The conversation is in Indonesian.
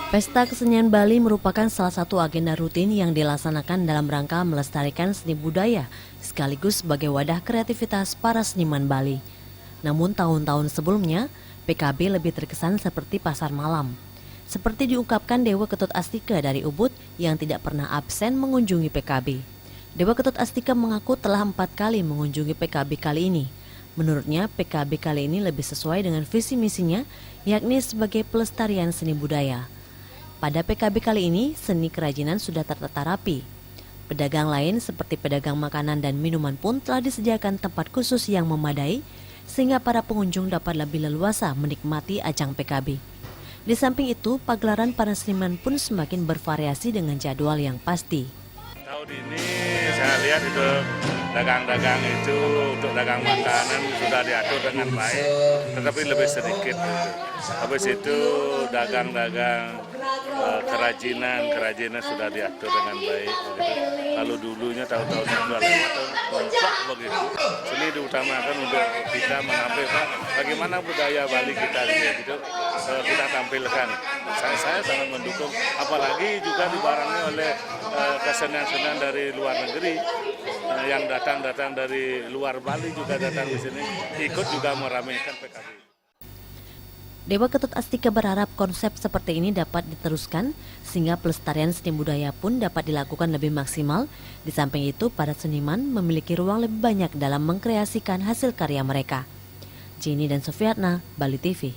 Pesta Kesenian Bali merupakan salah satu agenda rutin yang dilaksanakan dalam rangka melestarikan seni budaya, sekaligus sebagai wadah kreativitas para seniman Bali. Namun tahun-tahun sebelumnya, PKB lebih terkesan seperti pasar malam. Seperti diungkapkan Dewa Ketut Astika dari Ubud yang tidak pernah absen mengunjungi PKB. Dewa Ketut Astika mengaku telah 4 kali mengunjungi PKB kali ini. Menurutnya, PKB kali ini lebih sesuai dengan visi misinya, yakni sebagai pelestarian seni budaya. Pada PKB kali ini, seni kerajinan sudah tertata rapi. Pedagang lain seperti pedagang makanan dan minuman pun telah disediakan tempat khusus yang memadai, sehingga para pengunjung dapat lebih leluasa menikmati ajang PKB. Di samping itu, pagelaran para seniman pun semakin bervariasi dengan jadwal yang pasti. Tahun ini saya lihat itu dagang-dagang itu untuk dagang makanan sudah diatur dengan baik, tetapi lebih sedikit. Habis itu dagang-dagang kerajinan sudah diatur dengan baik. Kalau dulunya tahun-tahun sudah lewat, begitu. Seni diutamakan untuk kita mengambil bagaimana budaya Bali kita gitu, kita tampilkan. Saya sangat mendukung, apalagi juga dibarengi oleh kesenian-kesenian dari luar negeri yang datang dari luar Bali juga datang di sini, ikut juga meramaikan PKB. Dewa Ketut Astika berharap konsep seperti ini dapat diteruskan sehingga pelestarian seni budaya pun dapat dilakukan lebih maksimal. Di samping itu, para seniman memiliki ruang lebih banyak dalam mengkreasikan hasil karya mereka. Jenny dan Sofiatna, Bali TV.